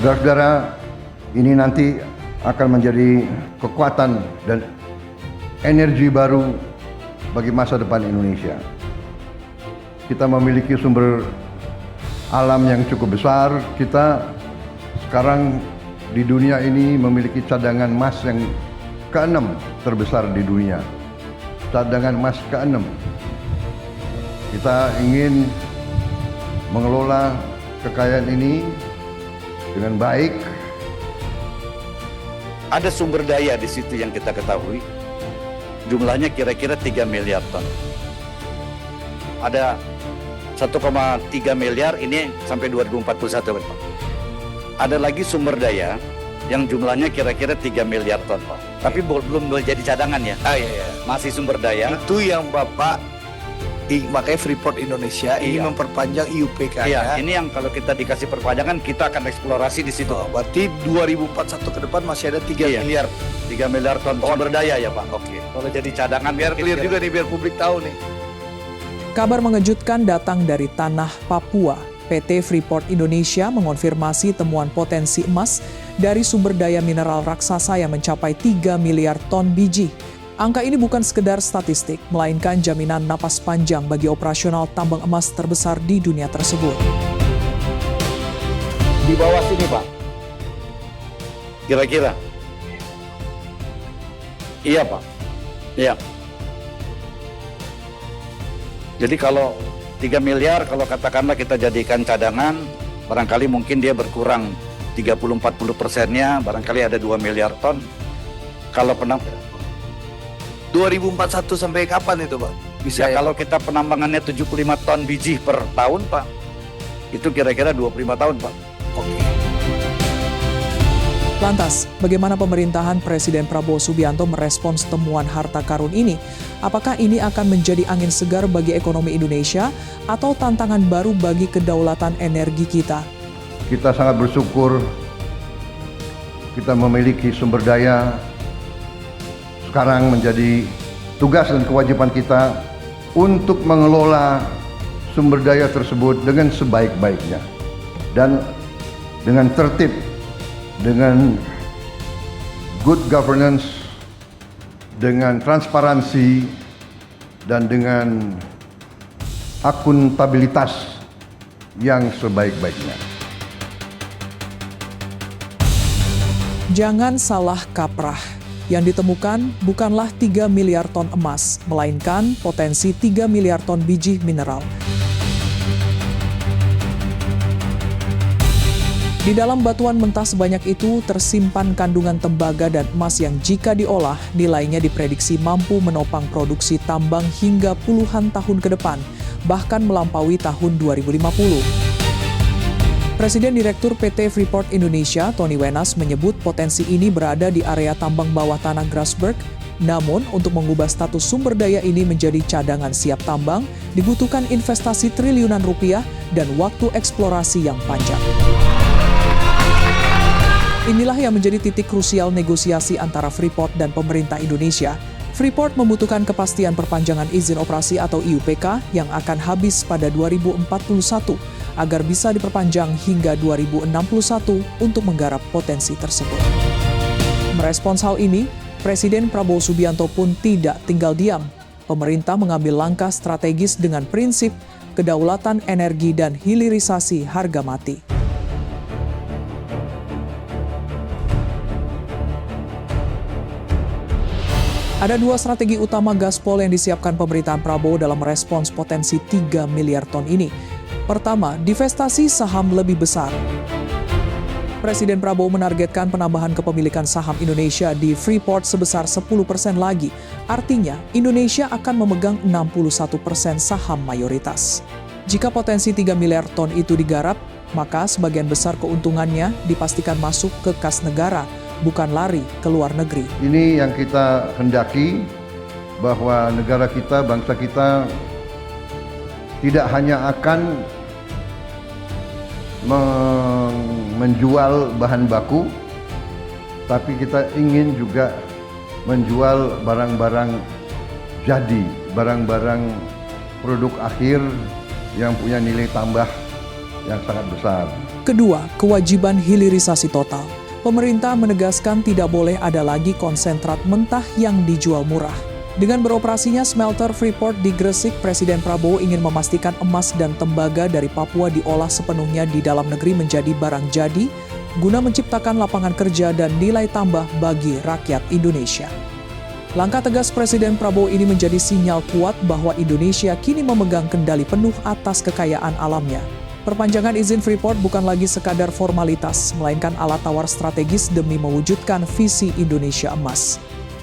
Saudara-saudara, ini nanti akan menjadi kekuatan dan energi baru bagi masa depan Indonesia. Kita memiliki sumber alam yang cukup besar. Kita sekarang di dunia ini memiliki cadangan emas yang ke-6 terbesar di dunia. Cadangan emas ke-6. Kita ingin mengelola kekayaan ini dengan baik. Ada sumber daya di situ yang kita ketahui. Jumlahnya kira-kira 3 miliar ton. Ada 1,3 miliar ini sampai 2041, Pak. Ada lagi sumber daya yang jumlahnya kira-kira 3 miliar ton, Pak. Tapi belum jadi cadangan ya. Iya. Masih sumber daya. Itu yang Bapak makanya Freeport Indonesia ingin memperpanjang IUPK. Iya, ini yang kalau kita dikasih perpanjangan kita akan eksplorasi di situ. Berarti 2041 ke depan masih ada 3 miliar. 3 miliar ton sumber daya ya, Pak. Oke. Kalau jadi cadangan Biar clear juga nih, biar publik tahu nih. Kabar mengejutkan datang dari tanah Papua. PT Freeport Indonesia mengonfirmasi temuan potensi emas dari sumber daya mineral raksasa yang mencapai 3 miliar ton biji. Angka ini bukan sekedar statistik, melainkan jaminan napas panjang bagi operasional tambang emas terbesar di dunia tersebut. Di bawah sini, Pak. Kira-kira. Iya, Pak. Iya. Jadi kalau 3 miliar, kalau katakanlah kita jadikan cadangan, barangkali mungkin dia berkurang 30-40%-nya, barangkali ada 2 miliar ton. Kalau 2041 sampai kapan itu, Pak? Bisa ya, kalau kita penambangannya 75 ton biji per tahun, Pak, itu kira-kira 25 tahun, Pak. Oke. Lantas, bagaimana pemerintahan Presiden Prabowo Subianto merespons temuan harta karun ini? Apakah ini akan menjadi angin segar bagi ekonomi Indonesia atau tantangan baru bagi kedaulatan energi kita? Kita sangat bersyukur kita memiliki sumber daya. Sekarang menjadi tugas dan kewajiban kita untuk mengelola sumber daya tersebut dengan sebaik-baiknya dan dengan tertib, dengan good governance, dengan transparansi, dan dengan akuntabilitas yang sebaik-baiknya. Jangan salah kaprah. Yang ditemukan bukanlah 3 miliar ton emas, melainkan potensi 3 miliar ton biji mineral. Di dalam batuan mentah sebanyak itu tersimpan kandungan tembaga dan emas yang jika diolah nilainya diprediksi mampu menopang produksi tambang hingga puluhan tahun ke depan, bahkan melampaui tahun 2050. Presiden Direktur PT Freeport Indonesia, Tony Wenas, menyebut potensi ini berada di area tambang bawah tanah Grasberg. Namun, untuk mengubah status sumber daya ini menjadi cadangan siap tambang, dibutuhkan investasi triliunan rupiah dan waktu eksplorasi yang panjang. Inilah yang menjadi titik krusial negosiasi antara Freeport dan pemerintah Indonesia. Freeport membutuhkan kepastian perpanjangan izin operasi atau IUPK yang akan habis pada 2041 agar bisa diperpanjang hingga 2061 untuk menggarap potensi tersebut. Merespons hal ini, Presiden Prabowo Subianto pun tidak tinggal diam. Pemerintah mengambil langkah strategis dengan prinsip kedaulatan energi dan hilirisasi harga mati. Ada dua strategi utama gaspol yang disiapkan pemerintahan Prabowo dalam merespons potensi 3 miliar ton ini. Pertama, divestasi saham lebih besar. Presiden Prabowo menargetkan penambahan kepemilikan saham Indonesia di Freeport sebesar 10% lagi. Artinya, Indonesia akan memegang 61% saham mayoritas. Jika potensi 3 miliar ton itu digarap, maka sebagian besar keuntungannya dipastikan masuk ke kas negara, bukan lari ke luar negeri. Ini yang kita hendaki, bahwa negara kita, bangsa kita tidak hanya akan menjual bahan baku, tapi kita ingin juga menjual barang-barang jadi, barang-barang produk akhir yang punya nilai tambah yang sangat besar. Kedua, kewajiban hilirisasi total. Pemerintah menegaskan tidak boleh ada lagi konsentrat mentah yang dijual murah. Dengan beroperasinya smelter Freeport di Gresik, Presiden Prabowo ingin memastikan emas dan tembaga dari Papua diolah sepenuhnya di dalam negeri menjadi barang jadi, guna menciptakan lapangan kerja dan nilai tambah bagi rakyat Indonesia. Langkah tegas Presiden Prabowo ini menjadi sinyal kuat bahwa Indonesia kini memegang kendali penuh atas kekayaan alamnya. Perpanjangan izin Freeport bukan lagi sekadar formalitas, melainkan alat tawar strategis demi mewujudkan visi Indonesia Emas.